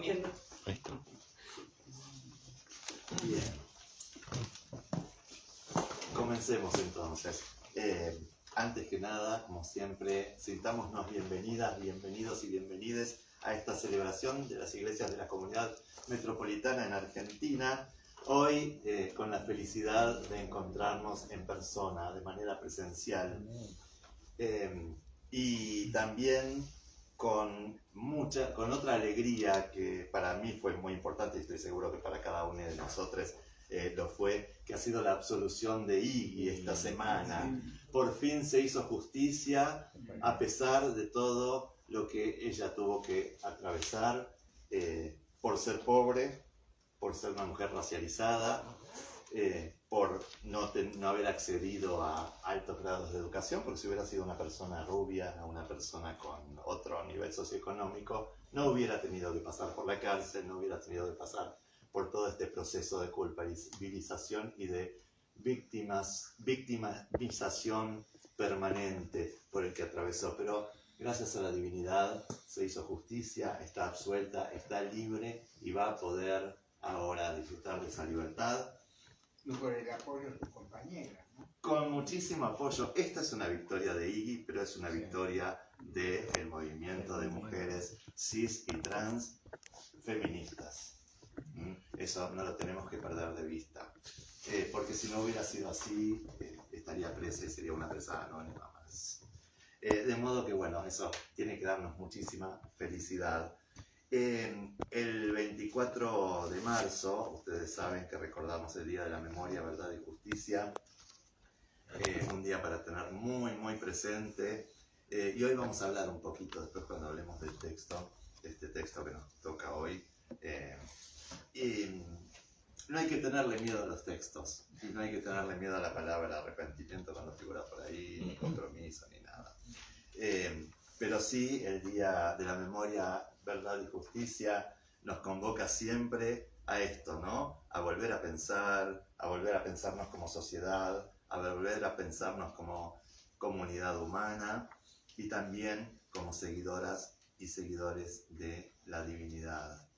comiendo. Ahí está. Bien. Comencemos entonces. Antes que nada, como siempre, sintámonos bienvenidas, bienvenidos y bienvenides a esta celebración de las iglesias de la Comunidad Metropolitana en Argentina. Hoy con la felicidad de encontrarnos en persona, de manera presencial. Y también con otra alegría que para mí fue muy importante y estoy seguro que para cada uno de nosotros lo fue, que ha sido la absolución de Iggy esta semana. Por fin se hizo justicia a pesar de todo lo que ella tuvo que atravesar por ser pobre, por ser una mujer racializada, por no haber accedido a altos grados de educación, porque si hubiera sido una persona rubia, una persona con otro nivel socioeconómico, no hubiera tenido que pasar por la cárcel, no hubiera tenido que pasar por todo este proceso de culpabilización y de victimización permanente por el que atravesó. Pero gracias a la divinidad se hizo justicia, está absuelta, está libre y va a poder ahora disfrutar de esa libertad. Y por el apoyo de sus compañeras, ¿no? Con muchísimo apoyo. Esta es una victoria de Iggy, pero es una victoria del movimiento de mujeres cis y trans feministas. Eso no lo tenemos que perder de vista. Porque si no hubiera sido así, estaría presa y sería una presa anónima más. De modo que, bueno, eso tiene que darnos muchísima felicidad. El 24 de marzo, ustedes saben que recordamos el Día de la Memoria, Verdad y Justicia, un día para tener muy, muy presente, y hoy vamos a hablar un poquito, después cuando hablemos del texto, de este texto que nos toca hoy, y no hay que tenerle miedo a los textos, y no hay que tenerle miedo a la palabra arrepentimiento cuando figura por ahí, ni compromiso, ni nada. Pero sí, el Día de la Memoria, Verdad y Justicia nos convoca siempre a esto, ¿no? A volver a pensarnos como sociedad, a volver a pensarnos como comunidad humana y también como seguidoras y seguidores de la divinidad.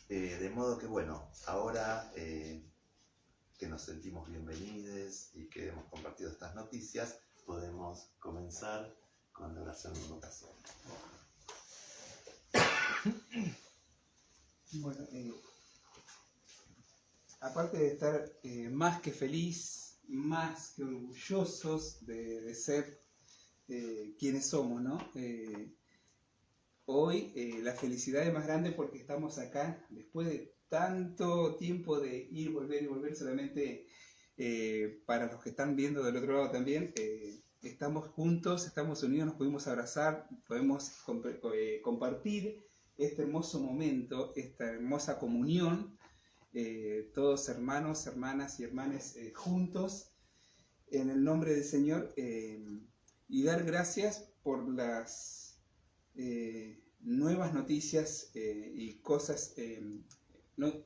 De modo que, bueno, ahora que nos sentimos bienvenidos y que hemos compartido estas noticias, podemos comenzar con la oración de invocación. Bueno, aparte de estar más que feliz, más que orgullosos de ser quienes somos, ¿no? Hoy la felicidad es más grande porque estamos acá, después de tanto tiempo de ir, volver, solamente para los que están viendo del otro lado también, estamos juntos, estamos unidos, nos pudimos abrazar, podemos compartir este hermoso momento, esta hermosa comunión, todos hermanos, hermanas y hermanes juntos, en el nombre del Señor, y dar gracias por las nuevas noticias y cosas,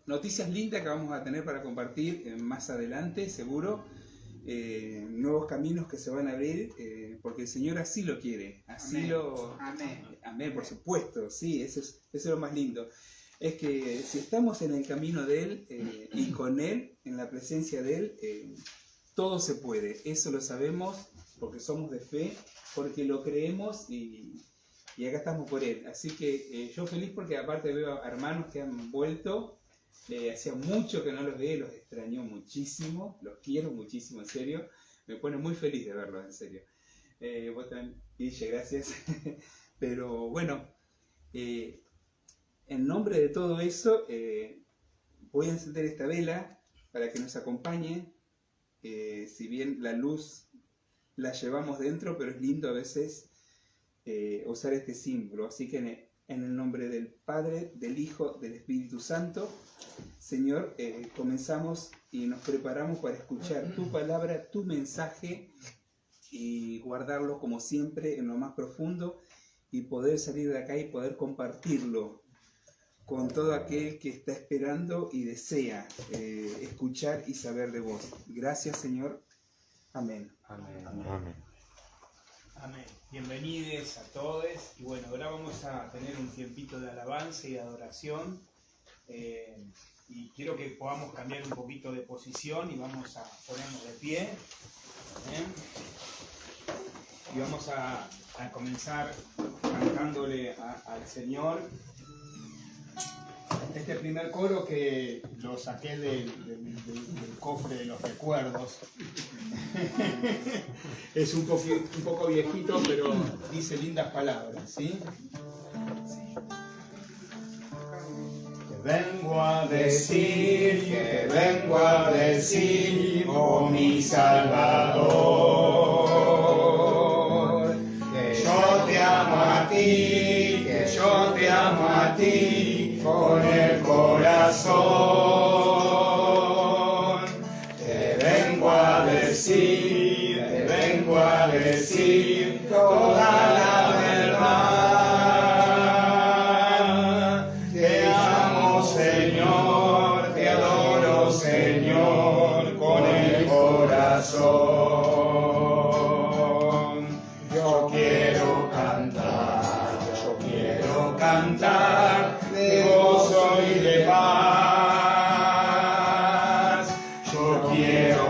noticias lindas que vamos a tener para compartir más adelante, seguro. Nuevos caminos que se van a abrir porque el Señor así lo quiere, así Amén. Amén, por supuesto, sí, eso es lo más lindo. Es que si estamos en el camino de Él y con Él, en la presencia de Él, todo se puede. Eso lo sabemos porque somos de fe, porque lo creemos y acá estamos por Él. Así que yo feliz porque aparte veo a hermanos que han vuelto. Hacía mucho que no los veía, los extrañó muchísimo, los quiero muchísimo, en serio. Me pone muy feliz de verlos, en serio. Vos también, Guille, gracias. Pero bueno, en nombre de todo eso, voy a encender esta vela para que nos acompañe. Si bien la luz la llevamos dentro, pero es lindo a veces usar este símbolo. Así que en el nombre del Padre, del Hijo, del Espíritu Santo, Señor, comenzamos y nos preparamos para escuchar tu palabra, tu mensaje y guardarlo como siempre en lo más profundo y poder salir de acá y poder compartirlo con todo aquel que está esperando y desea escuchar y saber de vos. Gracias, Señor. Amén. Amén. Amén. Bienvenidos a todos. Y bueno, ahora vamos a tener un tiempito de alabanza y de adoración. Y quiero que podamos cambiar un poquito de posición y vamos a ponernos de pie. Y vamos a comenzar cantándole al Señor. Este primer coro que lo saqué del cofre de los recuerdos. Es un poco viejito, pero dice lindas palabras, ¿sí? Que vengo a decir, oh mi Salvador, que yo te amo a ti, que yo te amo a ti con el corazón. Te vengo a decir toda la verdad. Te amo, Señor, te adoro, Señor, con el corazón. Yo quiero cantar de gozo y de paz. Yo quiero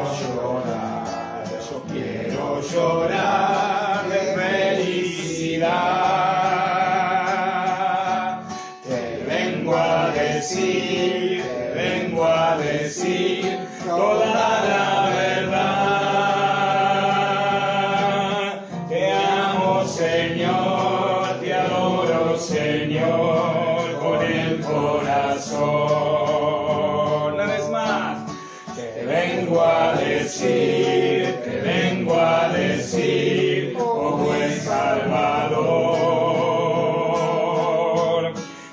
llorar de felicidad. Te vengo a decir toda la verdad. Te amo, Señor, te adoro, Señor, con el corazón. Una vez más, te vengo a decir, oh buen Salvador,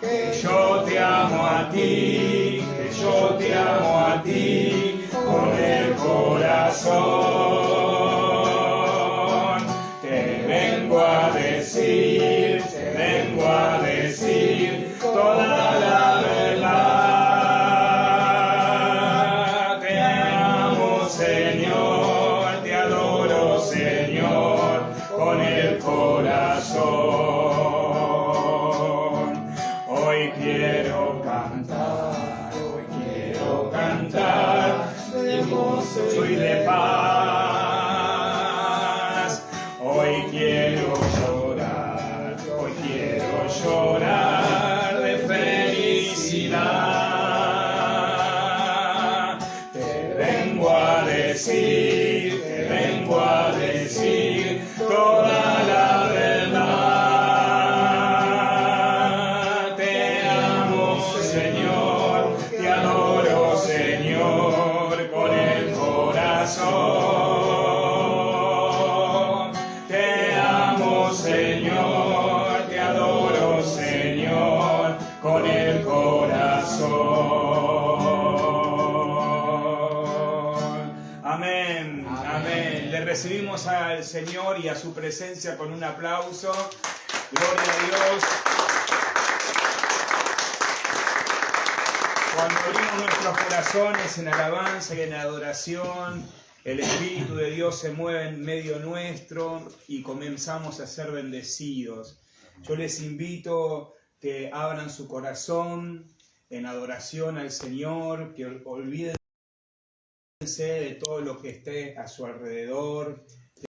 que yo te amo a ti, con el corazón. Te vengo a decir toda la verdad. Te amo, Señor, te adoro, Señor, con el corazón. Hoy quiero cantar de gozo y de paz. Hoy quiero llorar de felicidad. Te vengo a decir toda la verdad. Te amo, Señor, te adoro, Señor, con el corazón. Te amo, Señor, te adoro, Señor, con el corazón. Amén, amén. Le recibimos al Señor y a su presencia con un aplauso. Gloria a Dios. Cuando abrimos nuestros corazones en alabanza y en adoración, el Espíritu de Dios se mueve en medio nuestro y comenzamos a ser bendecidos. Yo les invito que abran su corazón en adoración al Señor, que olvídense de todo lo que esté a su alrededor,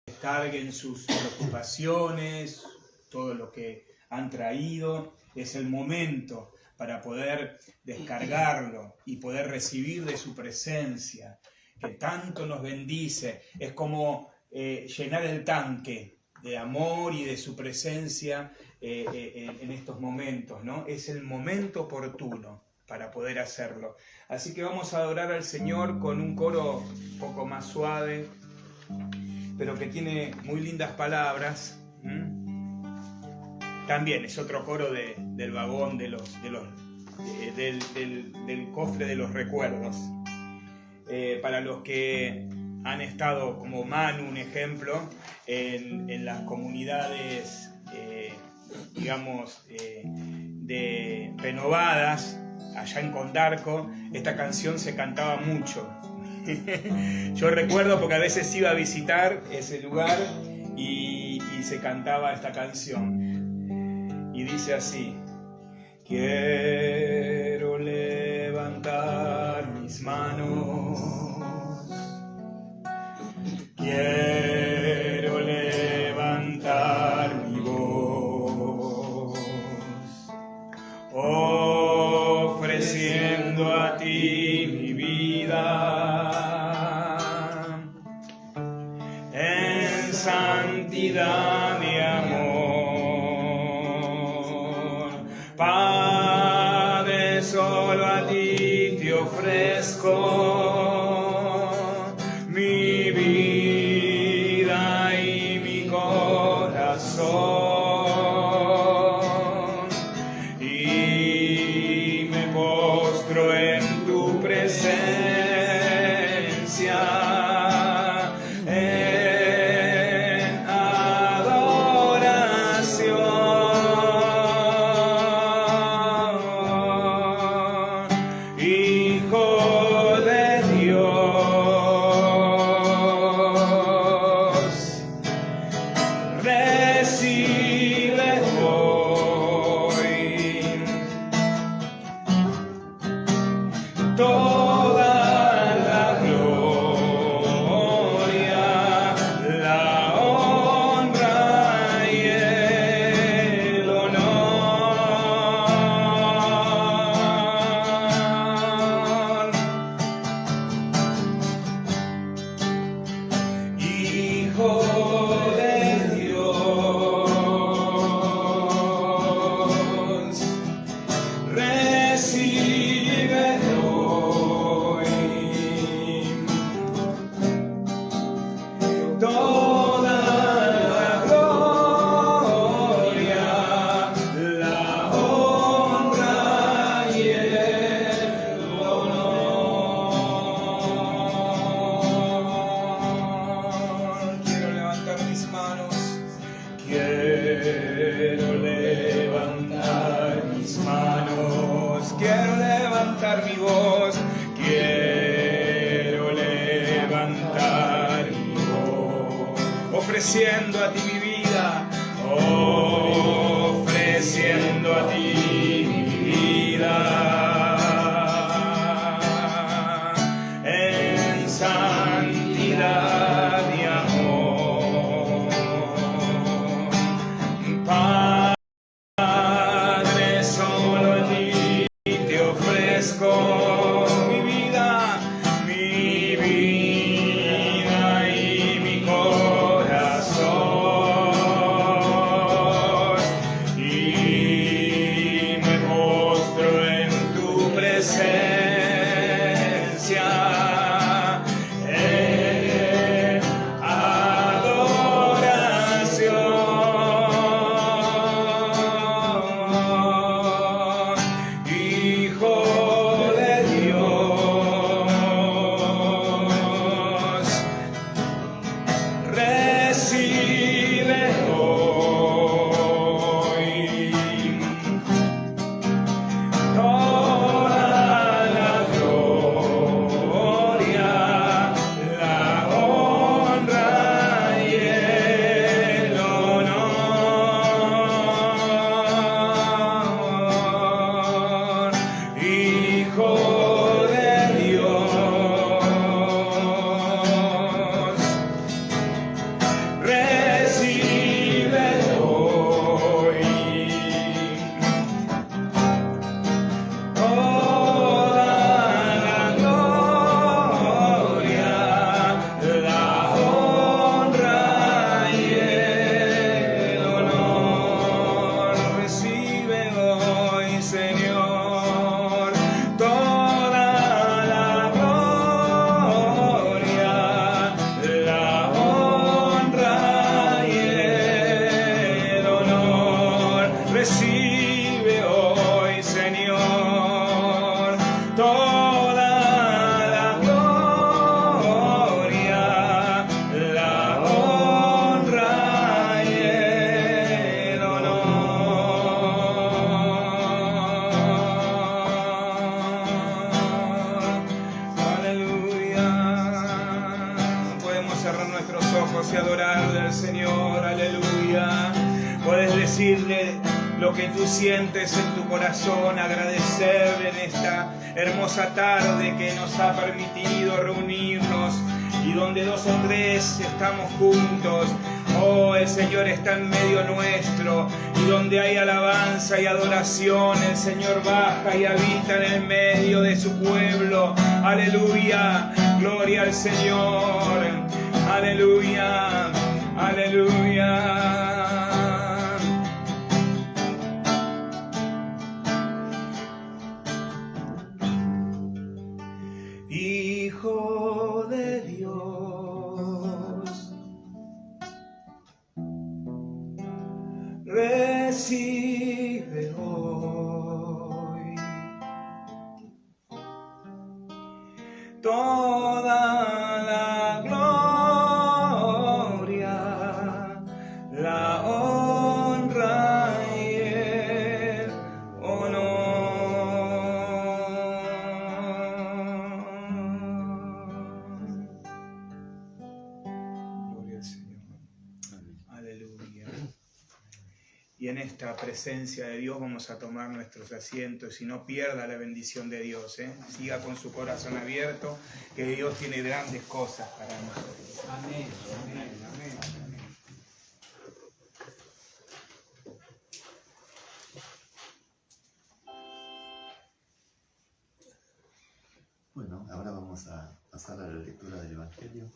descarguen sus preocupaciones, todo lo que han traído. Es el momento para poder descargarlo y poder recibir de su presencia, que tanto nos bendice. Es como llenar el tanque de amor y de su presencia en estos momentos, ¿no? Es el momento oportuno para poder hacerlo. Así que vamos a adorar al Señor con un coro un poco más suave, pero que tiene muy lindas palabras. También es otro coro del vagón del cofre de los recuerdos. Para los que han estado como Manu, un ejemplo, en las comunidades, de renovadas, allá en Condarco, esta canción se cantaba mucho. Yo recuerdo porque a veces iba a visitar ese lugar y y se cantaba esta canción. Y dice así: quiero levantar mis manos, quiero levantar mi voz, ofreciendo a ti mi vida, en santidad mi amor. Padre, solo a ti te ofrezco mi vida y mi corazón, y me postro en tu presencia en adoración, Hijo de Dios. Recibe hoy toda la gloria, la honra y el honor. Hijo de Dios, recibe hoy toda la gloria, la honra y el honor. Quiero levantar mis manos, quiero levantar mis manos, quiero levantar mi voz, quiero levantar mi voz, ofreciendo a ti mi vida, ofreciendo a ti mi vida, en santidad y amor. Padre, solo a ti te ofrezco mi vida y mi corazón, y me postro en tu presencia en adoración, Hijo de Dios. Recibe hoy toda la gloria, la honra y el honor, Hijo de Dios. Recibe hoy toda la gloria, la honra y el honor. Recibe hoy, Señor, toda la gloria, la honra y el honor. Recibe hoy, Señor, toda la gloria, la honra y el honor. decirle lo que tú sientes en tu corazón, agradecerle en esta hermosa tarde que nos ha permitido reunirnos y donde 2 o 3 estamos juntos. Oh, el Señor está en medio nuestro, y donde hay alabanza y adoración, el Señor baja y habita en el medio de su pueblo. Aleluya, gloria al Señor. Aleluya, aleluya. Hijo de Dios, recibe hoy toda la gloria, la honra y el honor. Gloria al Señor. Aleluya. Y en esta presencia de Dios vamos a tomar nuestros asientos y no pierda la bendición de Dios. Siga con su corazón abierto, que Dios tiene grandes cosas para nosotros. Amén, amén, amén, amén. Bueno, ahora vamos a pasar a la lectura del Evangelio.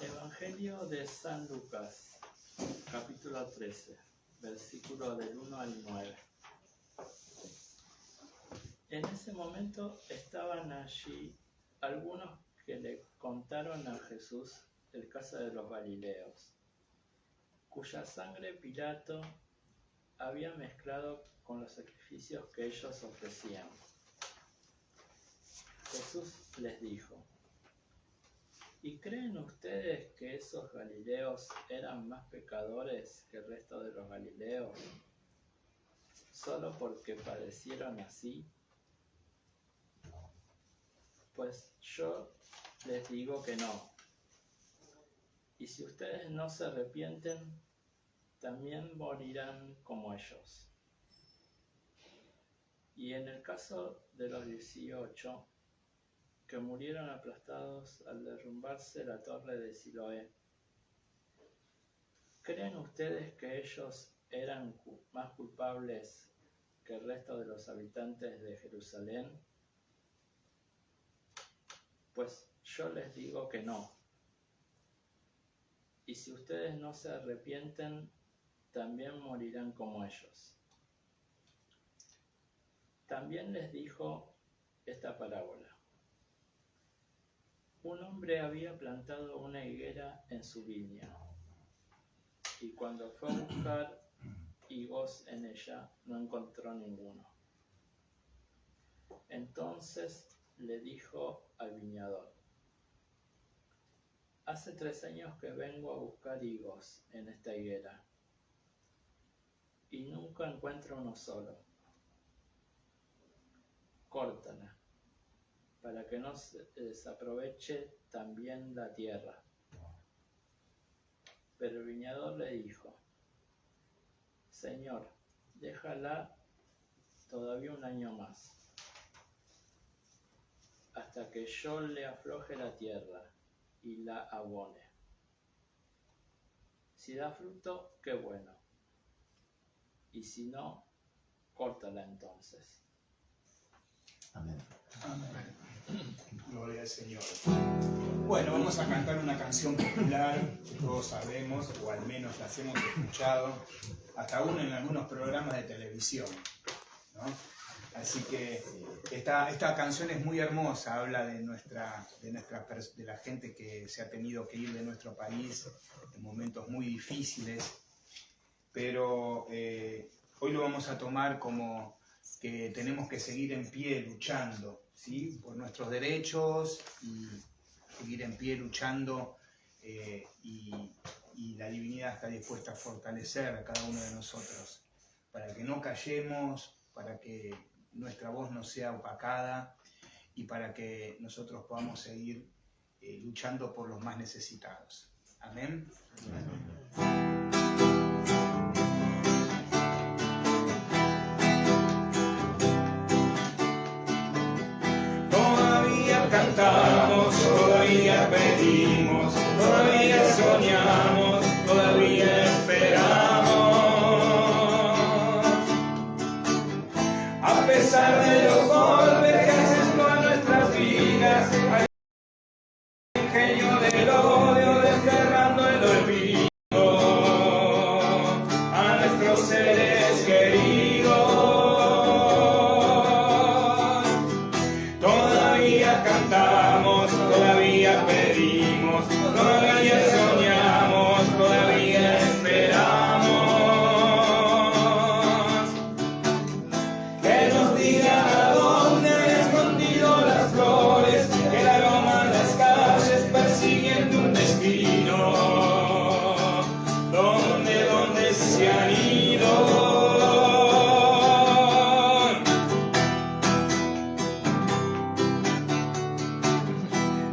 Evangelio de San Lucas, capítulo 13, versículo del 1 al 9. En ese momento estaban allí algunos que le contaron a Jesús el caso de los Galileos, cuya sangre Pilato había mezclado con los sacrificios que ellos ofrecían. Jesús les dijo: ¿y creen ustedes que esos Galileos eran más pecadores que el resto de los Galileos, solo porque padecieron así? Pues yo les digo que no. Y si ustedes no se arrepienten, también morirán como ellos. Y en el caso de los 18, que murieron aplastados al derrumbarse la torre de Siloé, ¿creen ustedes que ellos eran más culpables que el resto de los habitantes de Jerusalén? Pues yo les digo que no. Y si ustedes no se arrepienten, también morirán como ellos. También les dijo esta parábola. Un hombre había plantado una higuera en su viña, y cuando fue a buscar higos en ella, no encontró ninguno. Entonces le dijo al viñador: hace 3 años que vengo a buscar higos en esta higuera, y nunca encuentro uno solo. Córtala, para que no se desaproveche también la tierra. Pero el viñador le dijo: Señor, déjala todavía 1 año más, hasta que yo le afloje la tierra y la abone. Si da fruto, qué bueno, y si no, córtala entonces. Amén. Amén. Gloria al Señor. Bueno, vamos a cantar una canción popular que todos sabemos, o al menos las hemos escuchado, hasta aún en algunos programas de televisión, ¿no? Así que esta canción es muy hermosa, habla de la gente que se ha tenido que ir de nuestro país en momentos muy difíciles, pero hoy lo vamos a tomar como que tenemos que seguir en pie luchando, ¿sí?, por nuestros derechos, y seguir en pie luchando, y la divinidad está dispuesta a fortalecer a cada uno de nosotros para que no callemos, para que nuestra voz no sea opacada y para que nosotros podamos seguir luchando por los más necesitados. Amén. Todavía cantamos, todavía pedimos, todavía soñamos, todavía esperamos. A pesar de los golpes que hacen con nuestras vidas, hay el ingenio del odio desterrando el olvido a nuestros seres queridos. Todavía cantamos, todavía pedimos, todavía soñamos, todavía esperamos. Que nos digan a dónde han escondido las flores, que el aroma en las calles persiguiendo un destino. ¿Dónde se han ido?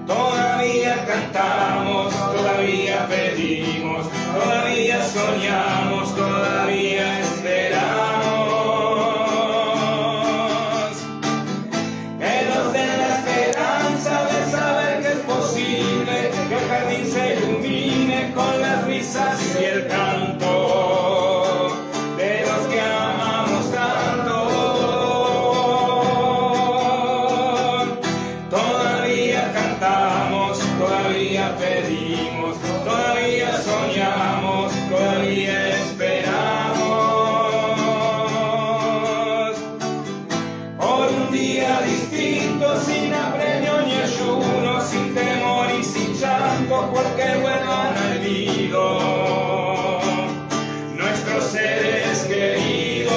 Todavía cantamos, todavía pedimos, todavía soñamos, todavía esperamos. Que nos den la esperanza de saber que es posible que el jardín se ilumine con las risas y el canto de los que amamos tanto. Todavía cantamos, todavía pedimos, todavía soñamos, todavía esperamos. Por un día distinto, sin apremio ni ayuno, sin temor y sin llanto, porque vuelvan al nido nuestros seres queridos.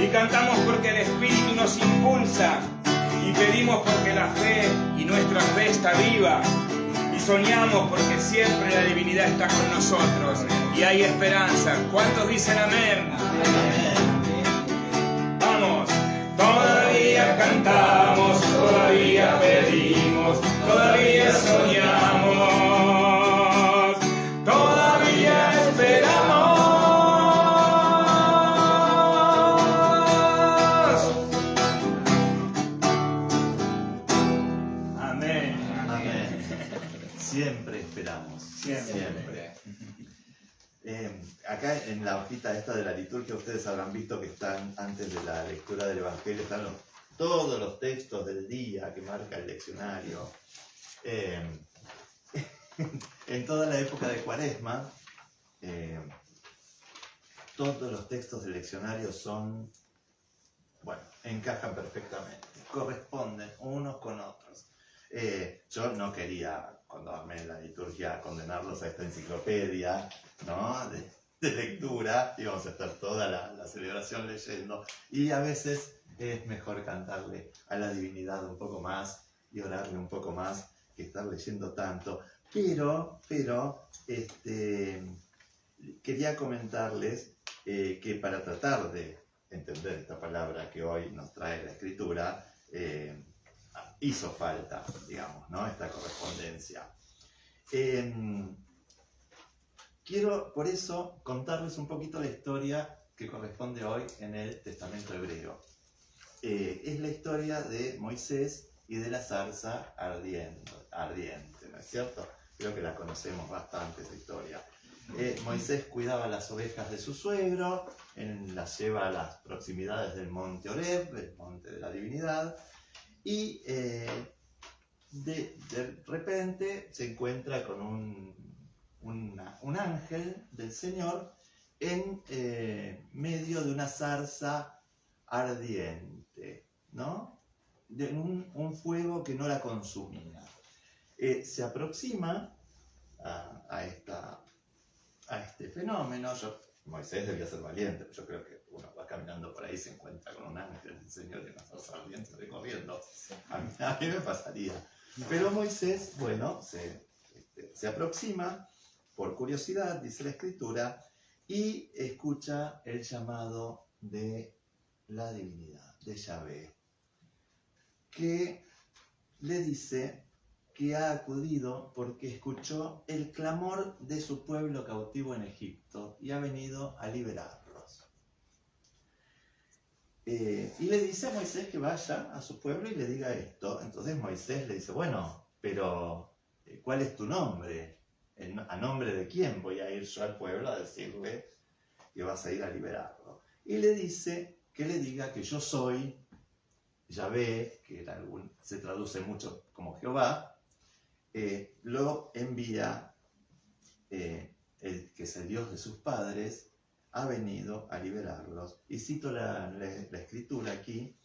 Y cantamos porque el Espíritu nos impulsa, y pedimos porque la fe y nuestra fe está viva, y soñamos porque siempre la divinidad está con nosotros y hay esperanza. ¿Cuántos dicen amén? Vamos. Todavía cantamos, todavía pedimos, todavía soñamos, todavía esperamos. Amén. Amén. Siempre esperamos. Siempre. Acá en la hojita esta de la liturgia ustedes habrán visto que están, antes de la lectura del Evangelio, están todos los textos del día que marca el leccionario. En toda la época de Cuaresma, todos los textos del leccionario son, bueno, encajan perfectamente, corresponden unos con otros. Yo no quería, cuando armé la liturgia, condenarlos a esta enciclopedia, ¿no? de lectura, íbamos a estar toda la celebración leyendo, y a veces es mejor cantarle a la divinidad un poco más y orarle un poco más que estar leyendo tanto. Pero quería comentarles que para tratar de entender esta palabra que hoy nos trae la Escritura, hizo falta, digamos, ¿no? Esta correspondencia. Quiero, por eso, contarles un poquito la historia que corresponde hoy en el Testamento hebreo. Es la historia de Moisés y de la zarza ardiente, ¿no es cierto? Creo que la conocemos bastante, esa historia. Moisés cuidaba las ovejas de su suegro, las lleva a las proximidades del monte Horeb, el monte de la divinidad, y de repente se encuentra con un ángel del Señor en medio de una zarza ardiente, ¿no? De un fuego que no la consumía. Se aproxima a este fenómeno. Moisés debía ser valiente, pero yo creo que uno va caminando por ahí y se encuentra con un ángel del Señor y una zarza ardiente recorriendo. A mí me pasaría. Pero Moisés, bueno, se aproxima por curiosidad, dice la Escritura, y escucha el llamado de la divinidad, de Yahvé, que le dice que ha acudido porque escuchó el clamor de su pueblo cautivo en Egipto y ha venido a liberarlos. Y le dice a Moisés que vaya a su pueblo y le diga esto. Entonces Moisés le dice, bueno, pero ¿cuál es tu nombre? ¿A nombre de quién voy a ir yo al pueblo a decirle que vas a ir a liberarlo? Y le dice que le diga que yo soy Yahvé, que se traduce mucho como Jehová, lo envía, que es el Dios de sus padres, ha venido a liberarlos. Y cito la escritura aquí: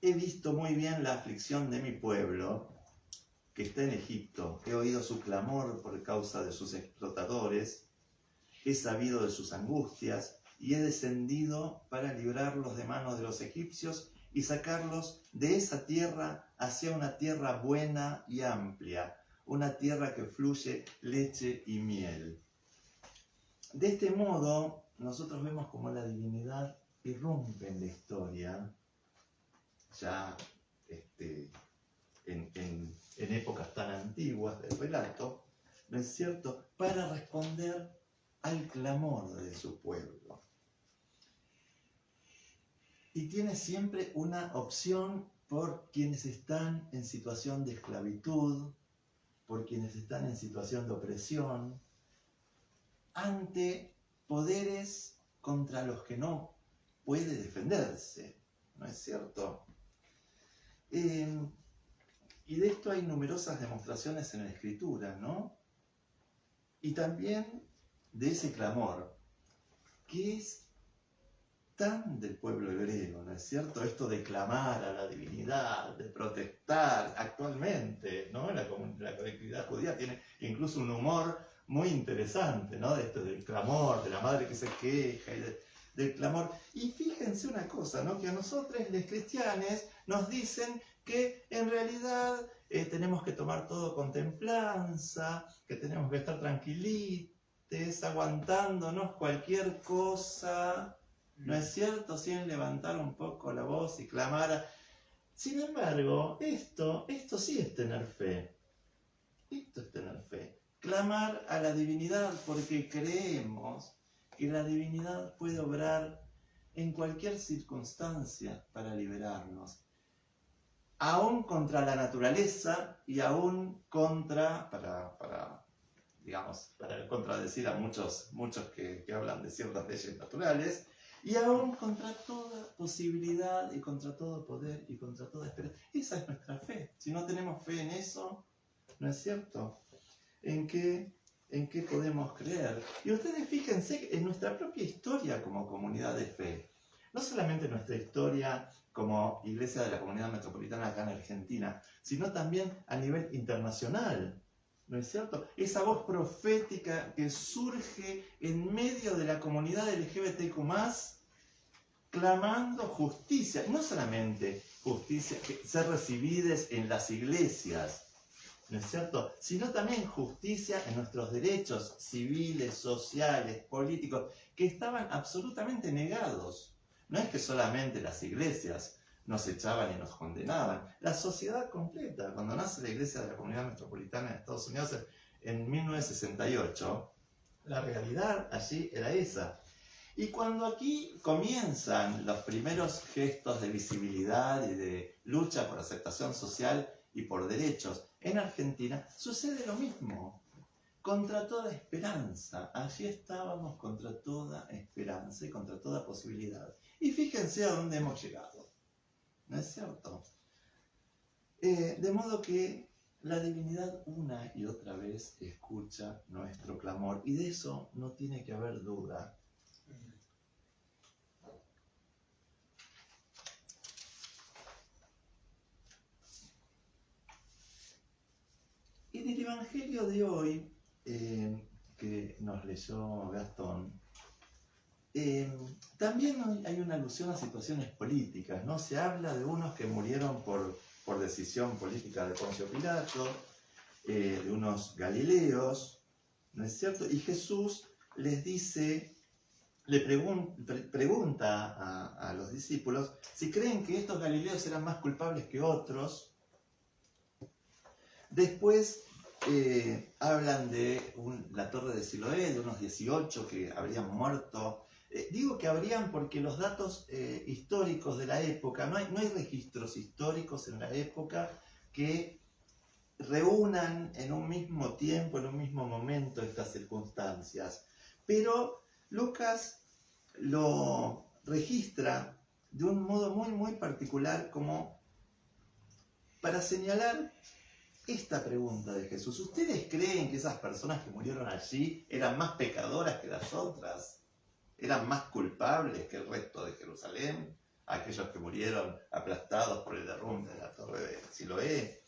he visto muy bien la aflicción de mi pueblo que está en Egipto, he oído su clamor por causa de sus explotadores, he sabido de sus angustias y he descendido para librarlos de manos de los egipcios y sacarlos de esa tierra hacia una tierra buena y amplia, una tierra que fluye leche y miel. De este modo, nosotros vemos cómo la divinidad irrumpe en la historia, ya en épocas tan antiguas del relato, ¿no es cierto?, para responder al clamor de su pueblo. Y tiene siempre una opción por quienes están en situación de esclavitud, por quienes están en situación de opresión, ante poderes contra los que no puede defenderse, ¿no es cierto? Y de esto hay numerosas demostraciones en la Escritura, ¿no? Y también de ese clamor, que es tan del pueblo hebreo, ¿no es cierto? Esto de clamar a la divinidad, de protestar actualmente, ¿no? La colectividad judía tiene incluso un humor muy interesante, ¿no? De esto del clamor, de la madre que se queja y del clamor. Y fíjense una cosa, ¿no? Que a nosotros, los cristianos, nos dicen que en realidad tenemos que tomar todo con templanza, que tenemos que estar tranquilites, aguantándonos cualquier cosa, ¿no es cierto?, sin levantar un poco la voz y clamar. Sin embargo, esto sí es tener fe. Esto es tener fe. Clamar a la divinidad porque creemos que la divinidad puede obrar en cualquier circunstancia para liberarnos. Aún contra la naturaleza y aún contra, para contradecir a muchos que hablan de ciertas leyes naturales, y aún contra toda posibilidad y contra todo poder y contra toda esperanza. Esa es nuestra fe. Si no tenemos fe en eso, ¿no es cierto?, ¿en qué podemos creer? Y ustedes fíjense en nuestra propia historia como comunidad de fe. No solamente nuestra historia como Iglesia de la Comunidad Metropolitana acá en Argentina, sino también a nivel internacional, ¿no es cierto? Esa voz profética que surge en medio de la comunidad LGBTQ+, clamando justicia, y no solamente justicia, ser recibidas en las iglesias, ¿no es cierto?, sino también justicia en nuestros derechos civiles, sociales, políticos, que estaban absolutamente negados. No es que solamente las iglesias nos echaban y nos condenaban, la sociedad completa. Cuando nace la Iglesia de la Comunidad Metropolitana de Estados Unidos en 1968, la realidad allí era esa. Y cuando aquí comienzan los primeros gestos de visibilidad y de lucha por aceptación social y por derechos en Argentina, sucede lo mismo. Contra toda esperanza, allí estábamos contra toda esperanza y contra toda posibilidad. Y fíjense a dónde hemos llegado, ¿no es cierto? De modo que la divinidad una y otra vez escucha nuestro clamor, y de eso no tiene que haber duda. Y del Evangelio de hoy, que nos leyó Gastón, también hay una alusión a situaciones políticas, ¿no? Se habla de unos que murieron por decisión política de Poncio Pilato, de unos galileos, ¿no es cierto? Y Jesús les dice le pregunta a los discípulos si creen que estos galileos eran más culpables que otros. Después hablan de la torre de Siloé, de unos 18 que habrían muerto. Digo que habrían porque los datos históricos de la época, no hay registros históricos en la época que reúnan en un mismo tiempo, en un mismo momento estas circunstancias. Pero Lucas lo registra de un modo muy, muy particular, como para señalar esta pregunta de Jesús. ¿Ustedes creen que esas personas que murieron allí eran más pecadoras que las otras? ¿Eran más culpables que el resto de Jerusalén? Aquellos que murieron aplastados por el derrumbe de la torre de Siloé.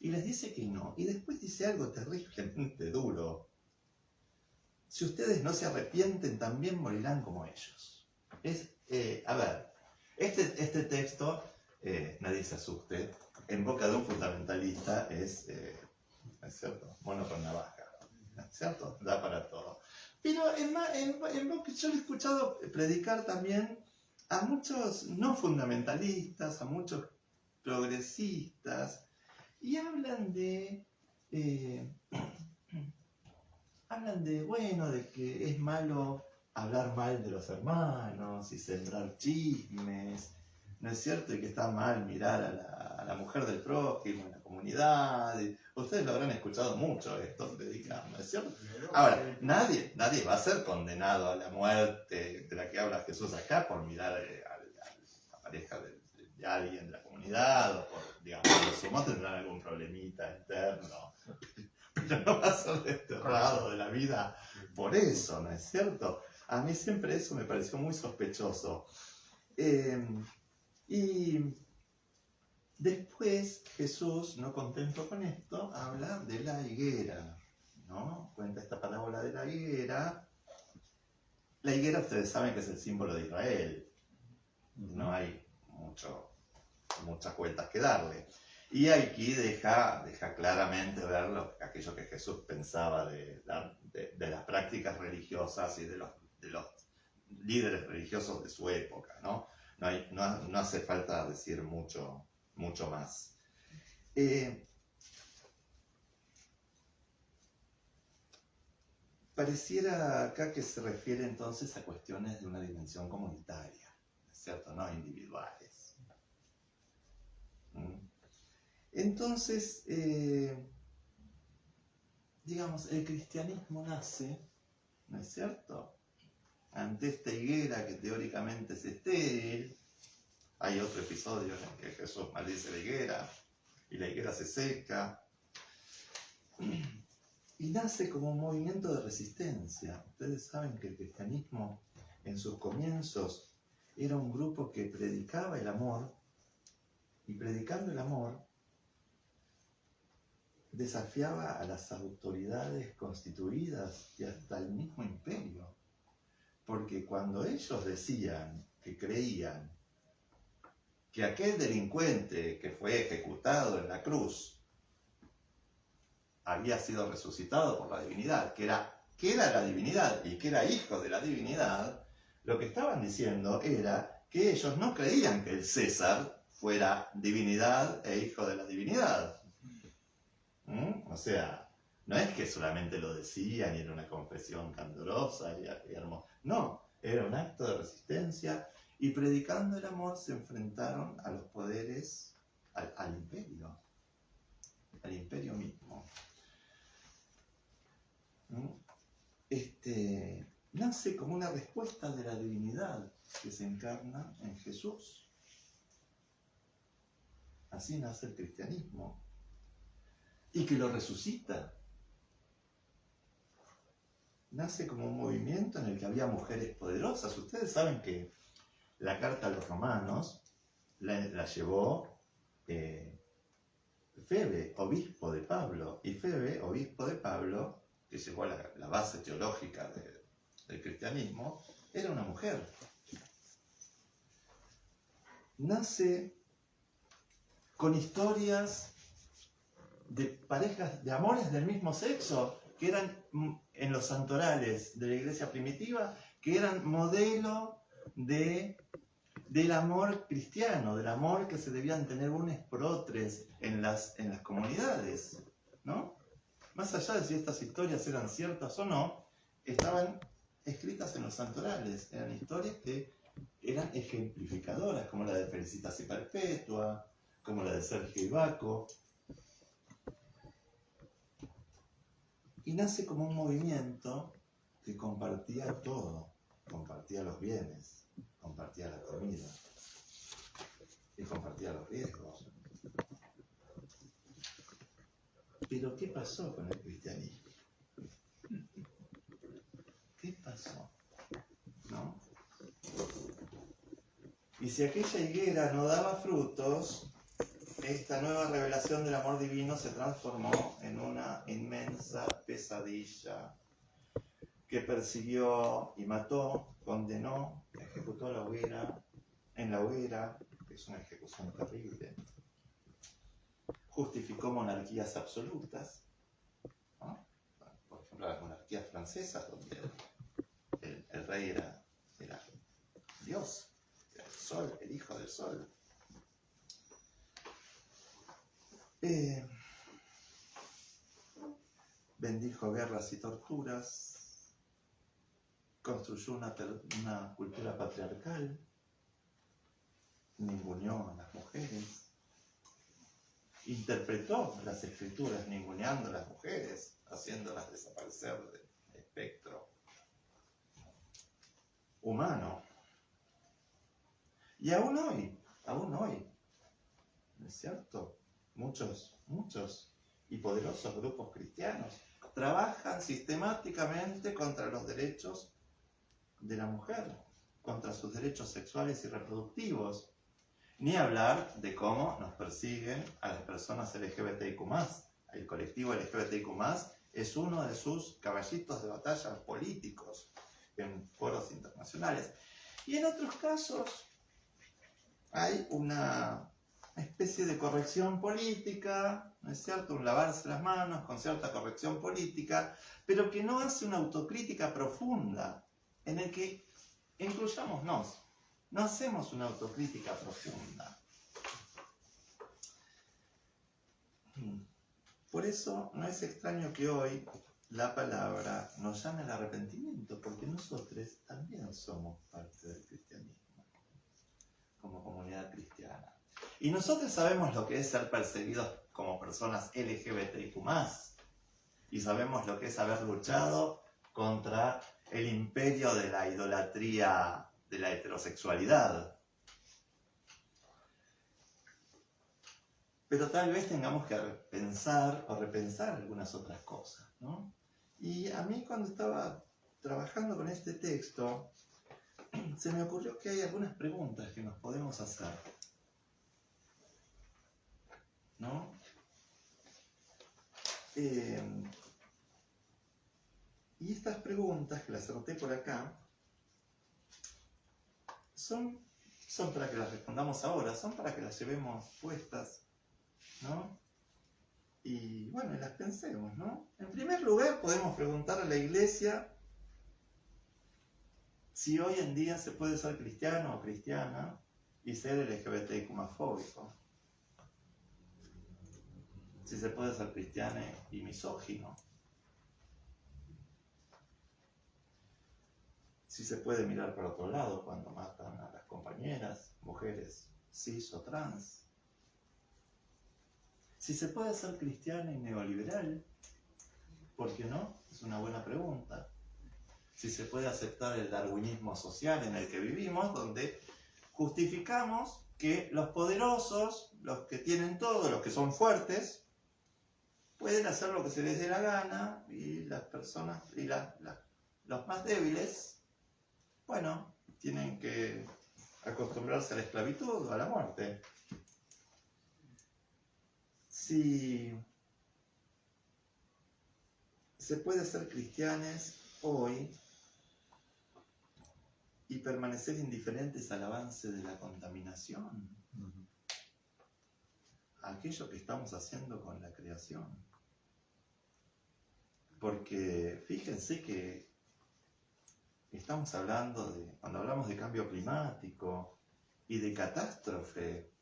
Y les dice que no. Y después dice algo terriblemente duro. Si ustedes no se arrepienten, también morirán como ellos. A ver, este texto, nadie se asuste, en boca de un fundamentalista es cierto, mono con navaja, ¿no es cierto? Da para todo. Pero en boca, yo lo he escuchado predicar también a muchos no fundamentalistas, a muchos progresistas, y hablan de de que es malo hablar mal de los hermanos y sembrar chismes, ¿no es cierto? Y que está mal mirar a la mujer del prójimo en la comunidad. Ustedes lo habrán escuchado mucho esto predicar, ¿no es cierto? Ahora, nadie va a ser condenado a la muerte de la que habla Jesús acá por mirar a la pareja de alguien de la comunidad, o por, digamos, los somos tendrán algún problemita interno. Pero no va a ser desterrado de la vida por eso, ¿no es cierto? A mí siempre eso me pareció muy sospechoso. Y después Jesús, no contento con esto, habla de la higuera, ¿no? Cuenta esta parábola de la higuera. La higuera, ustedes saben que es el símbolo de Israel. No hay muchas vueltas que darle. Y aquí deja claramente ver aquello que Jesús pensaba de las prácticas religiosas y de los líderes religiosos de su época, ¿no? No hace falta decir mucho más. Pareciera acá que se refiere entonces a cuestiones de una dimensión comunitaria, ¿cierto? No individuales. Entonces, digamos, el cristianismo nace, ¿no es cierto?, ante esta higuera que teóricamente es estéril. Hay otro episodio en el que Jesús maldice la higuera y la higuera se seca. Y nace como un movimiento de resistencia. Ustedes saben que el cristianismo en sus comienzos era un grupo que predicaba el amor, y predicando el amor desafiaba a las autoridades constituidas y hasta el mismo imperio. Porque cuando ellos decían que creían que aquel delincuente que fue ejecutado en la cruz había sido resucitado por la divinidad, que era la divinidad y que era hijo de la divinidad, lo que estaban diciendo era que ellos no creían que el César fuera divinidad e hijo de la divinidad. O sea, no es que solamente lo decían y era una confesión candorosa y hermosa. No, era un acto de resistencia, y predicando el amor se enfrentaron a los poderes, al imperio mismo. Nace como una respuesta de la divinidad que se encarna en Jesús. Así nace el cristianismo, y que lo resucita. Nace como un movimiento en el que había mujeres poderosas. Ustedes saben que la carta a los romanos la llevó Febe, obispo de Pablo. Y Febe, obispo de Pablo, que llevó la base teológica del cristianismo, era una mujer. Nace con historias de parejas, de amores del mismo sexo, que eran en los santorales de la iglesia primitiva, que eran modelo del amor cristiano, del amor que se debían tener unos por otros en las comunidades, ¿no? Más allá de si estas historias eran ciertas o no, estaban escritas en los santorales, eran historias que eran ejemplificadoras, como la de Felicitas y Perpetua, como la de Sergio y Baco. Y nace como un movimiento que compartía todo, compartía los bienes, compartía la comida y compartía los riesgos. Pero ¿qué pasó con el cristianismo? ¿Qué pasó? ¿No? Y si aquella higuera no daba frutos, esta nueva revelación del amor divino se transformó en una inmensa pesadilla que persiguió y mató, condenó, ejecutó en la hoguera, que es una ejecución terrible. Justificó monarquías absolutas, ¿no? Por ejemplo, las monarquías francesas, donde el rey era Dios, era el sol, el hijo del sol. Bendijo guerras y torturas, construyó una cultura patriarcal, ninguneó a las mujeres, interpretó las escrituras ninguneando a las mujeres, haciéndolas desaparecer del espectro humano. Y aún hoy, ¿no es cierto? Muchos y poderosos grupos cristianos trabajan sistemáticamente contra los derechos de la mujer, contra sus derechos sexuales y reproductivos. Ni hablar de cómo nos persiguen a las personas LGBTIQ+. El colectivo LGBTIQ+, es uno de sus caballitos de batalla políticos en foros internacionales. Y en otros casos hay una especie de corrección política, ¿no es cierto? Un lavarse las manos con cierta corrección política, pero que no hace una autocrítica profunda, en el que incluyámonos. No hacemos una autocrítica profunda. Por eso no es extraño que hoy la palabra nos llame al arrepentimiento, porque nosotros también somos parte del cristianismo, como comunidad cristiana. Y nosotros sabemos lo que es ser perseguidos como personas LGBTIQ+, y sabemos lo que es haber luchado contra el imperio de la idolatría de la heterosexualidad. Pero tal vez tengamos que pensar o repensar algunas otras cosas, ¿no? Y a mí, cuando estaba trabajando con este texto, se me ocurrió que hay algunas preguntas que nos podemos hacer, ¿no? Y estas preguntas, que las anoté por acá, son para que las respondamos ahora, son para que las llevemos puestas, ¿no? Y bueno, las pensemos, ¿no? En primer lugar, podemos preguntar a la Iglesia si hoy en día se puede ser cristiano o cristiana y ser LGBTIQ+fóbico. Si se puede ser cristiano y misógino. Si se puede mirar para otro lado cuando matan a las compañeras, mujeres cis o trans. Si se puede ser cristiano y neoliberal, ¿por qué no? Es una buena pregunta. Si se puede aceptar el darwinismo social en el que vivimos, donde justificamos que los poderosos, los que tienen todo, los que son fuertes, pueden hacer lo que se les dé la gana, y las personas, y los más débiles, bueno, tienen que acostumbrarse a la esclavitud o a la muerte. Si se puede ser cristianos hoy y permanecer indiferentes al avance de la contaminación, a aquello que estamos haciendo con la creación. Porque fíjense que estamos hablando de, cuando hablamos de cambio climático y de catástrofe,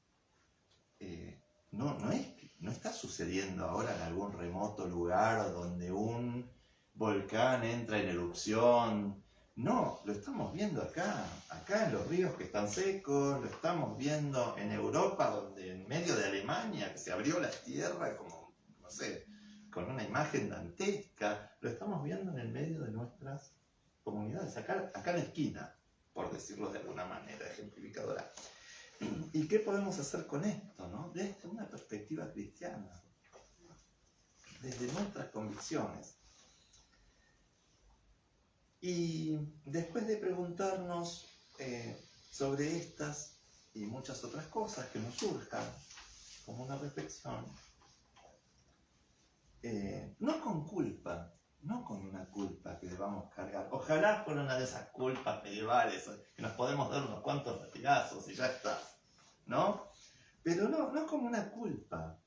no está sucediendo ahora en algún remoto lugar donde un volcán entra en erupción. No, lo estamos viendo acá en los ríos que están secos, lo estamos viendo en Europa, donde en medio de Alemania, que se abrió la tierra como, no sé, con una imagen dantesca, lo estamos viendo en el medio de nuestras comunidades, acá en la esquina, por decirlo de alguna manera ejemplificadora. ¿Y qué podemos hacer con esto, no? Desde una perspectiva cristiana, desde nuestras convicciones. Y después de preguntarnos sobre estas y muchas otras cosas que nos surjan como una reflexión, no con culpa, no con una culpa que debamos cargar. Ojalá fuera una de esas culpas medievales que nos podemos dar unos cuantos latigazos y ya está, ¿no? Pero no como una culpa.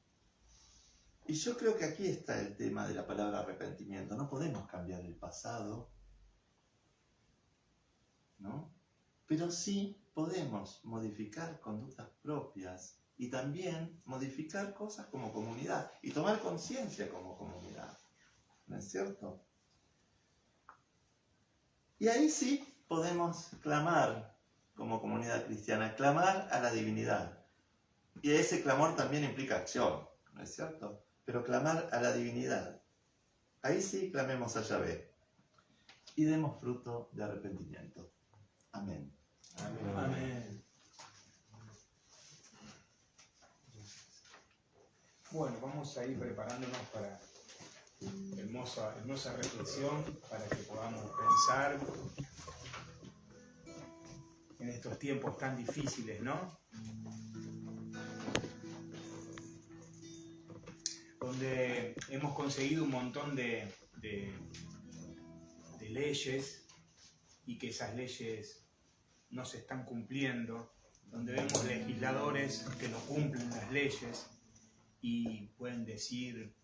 Y yo creo que aquí está el tema de la palabra arrepentimiento. No podemos cambiar el pasado, ¿no? Pero sí podemos modificar conductas propias y también modificar cosas como comunidad y tomar conciencia como comunidad. ¿No es cierto? Y ahí sí podemos clamar como comunidad cristiana, clamar a la divinidad. Y ese clamor también implica acción, ¿no es cierto? Pero clamar a la divinidad. Ahí sí clamemos a Yahvé y demos fruto de arrepentimiento. Amén. Amén. Amén. Bueno, vamos a ir preparándonos para hermosa reflexión, para que podamos pensar en estos tiempos tan difíciles, ¿no? Donde hemos conseguido un montón de leyes y que esas leyes no se están cumpliendo, donde vemos legisladores que no cumplen las leyes y pueden decir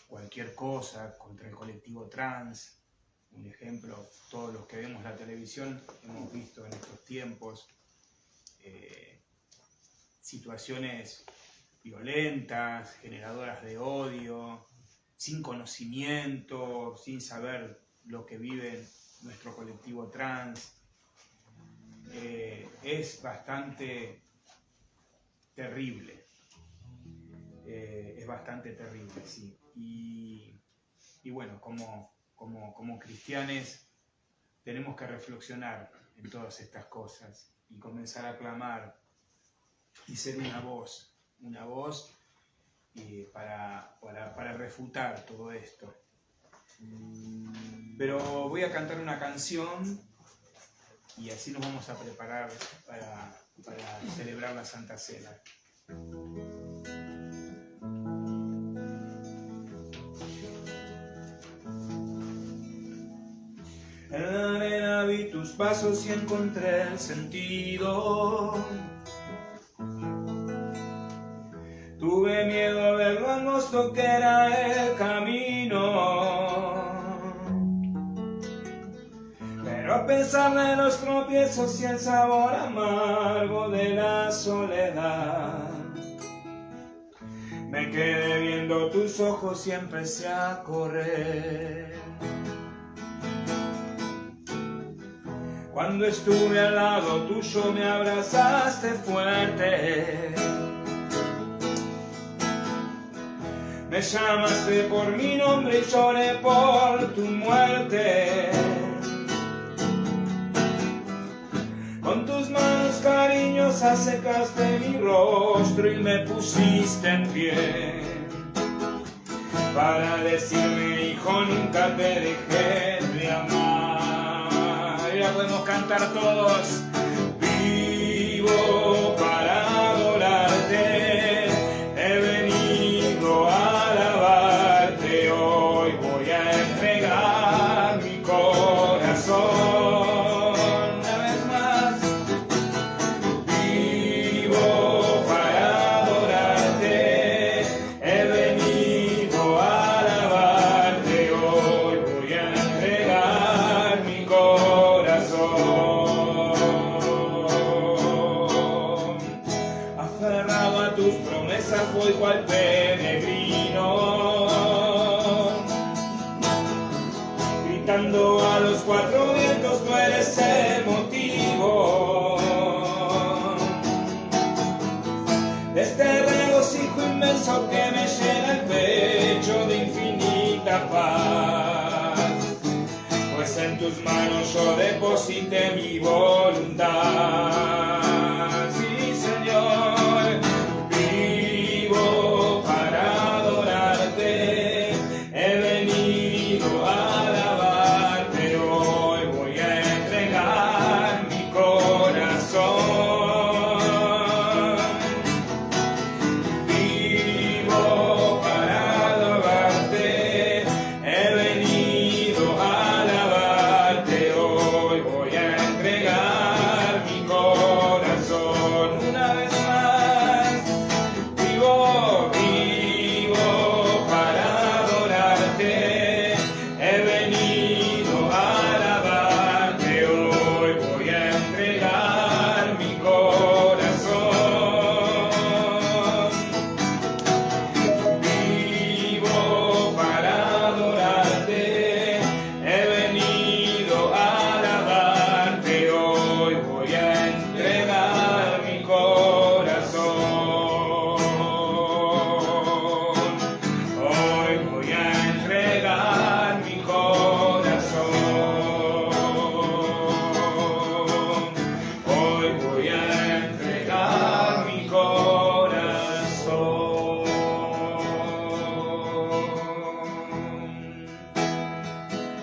cualquier cosa contra el colectivo trans. Un ejemplo, todos los que vemos la televisión hemos visto en estos tiempos situaciones violentas, generadoras de odio, sin conocimiento, sin saber lo que vive nuestro colectivo trans. Es bastante terrible. Es bastante terrible, sí. Y bueno, como cristianos tenemos que reflexionar en todas estas cosas y comenzar a clamar y ser una voz para refutar todo esto. Pero voy a cantar una canción y así nos vamos a preparar para celebrar la Santa Cena. En la arena vi tus pasos y encontré el sentido. Tuve miedo a ver lo angosto que era el camino. Pero a pesar de los tropiezos y el sabor amargo de la soledad, me quedé viendo tus ojos y empecé a correr. Cuando estuve al lado tuyo me abrazaste fuerte. Me llamaste por mi nombre y lloré por tu muerte. Con tus manos cariñosas secaste mi rostro y me pusiste en pie para decirme, hijo, nunca te dejé de amar. Ya podemos cantar todos. Vivo para adorarte, he venido a alabarte, hoy voy a entregar mi corazón. Una vez más. Vivo para adorarte, he venido a alabarte, hoy voy a entregar mi corazón. gritando a los cuatro vientos, tú eres el motivo de este regocijo inmenso que me llena el pecho de infinita paz, pues en tus manos yo deposité mi voluntad. Sí, Señor, vivo para adorarte, he venido a alabarte, hoy voy a entregar mi corazón. Vivo para alabarte, he venido a alabarte, hoy voy a entregar mi corazón. Una vez más, vivo para adorarte, he venido a alabarte, hoy voy a entregar mi corazón. Vivo para adorarte, he venido a alabarte, hoy voy a entregar mi corazón. Hoy voy a entregar mi corazón. Hoy voy a entregar mi corazón.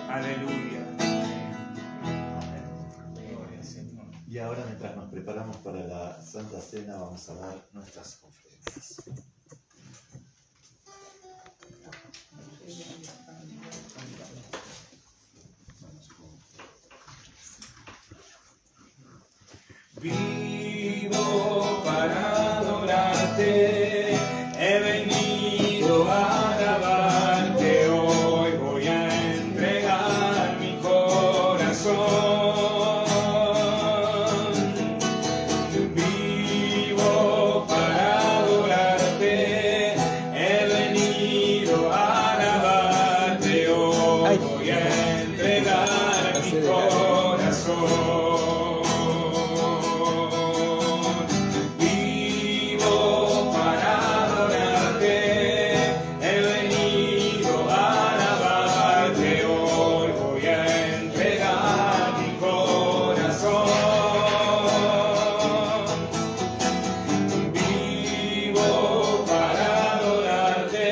Aleluya. Gloria al Señor. Y ahora, mientras nos preparamos para la Santa Cena, vamos a dar nuestras ofrendas. Vivo para adorarte, he venido a alabarte, hoy voy a entregar mi corazón. Vivo para adorarte, he venido a alabarte, hoy voy a entregar mi corazón. Vivo para adorarte, he venido a alabarte, hoy voy a entregar mi corazón. Vivo para adorarte,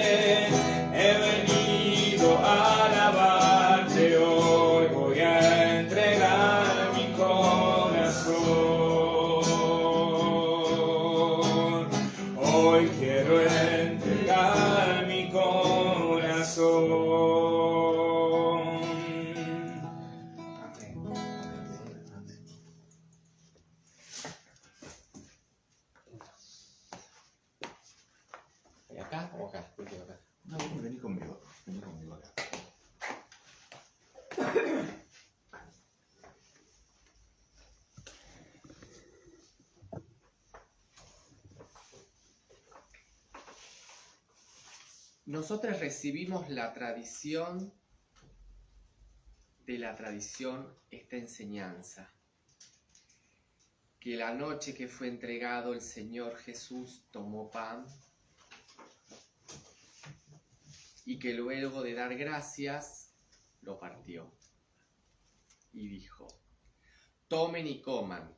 he venido a alabarte, hoy voy a entregar mi corazón. Hoy quiero entregar mi corazón. Amén. ¿Y acá o acá? ¿Por qué acá? No, vení conmigo acá. Nosotros recibimos la tradición de la tradición esta enseñanza, que la noche que fue entregado el Señor Jesús tomó pan y que luego de dar gracias lo partió y dijo: tomen y coman,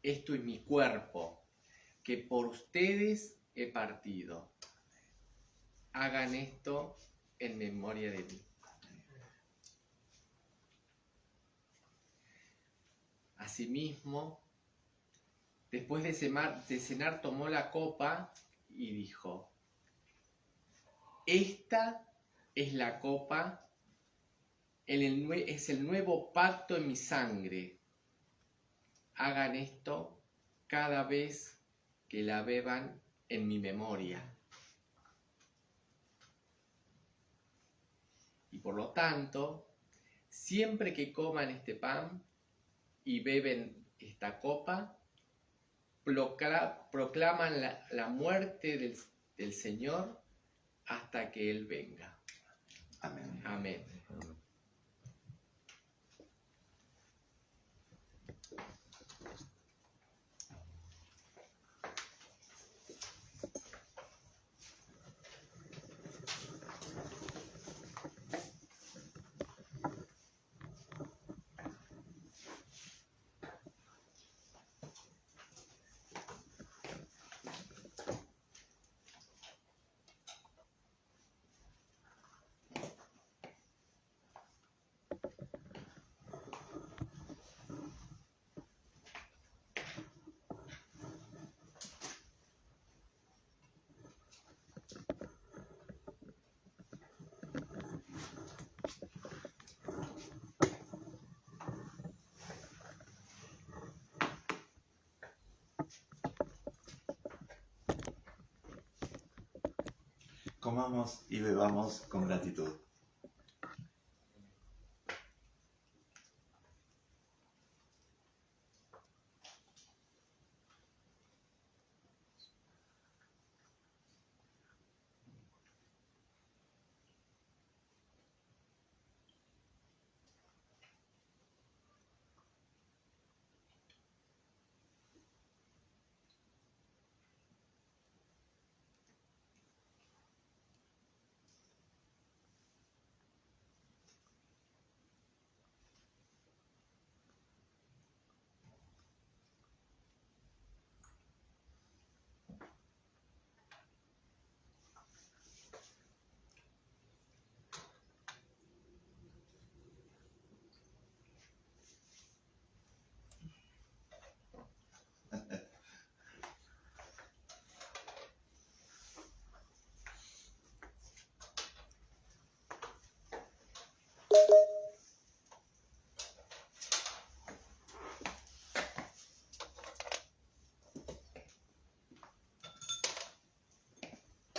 esto es mi cuerpo que por ustedes he partido, hagan esto en memoria de mí. Asimismo, después de cenar, tomó la copa y dijo: esta es la copa, es el nuevo pacto en mi sangre. Hagan esto cada vez que la beban en mi memoria. Y por lo tanto, siempre que coman este pan y beben esta copa, proclaman la muerte del Señor hasta que Él venga. Amén. Amén. Comamos y bebamos con gratitud.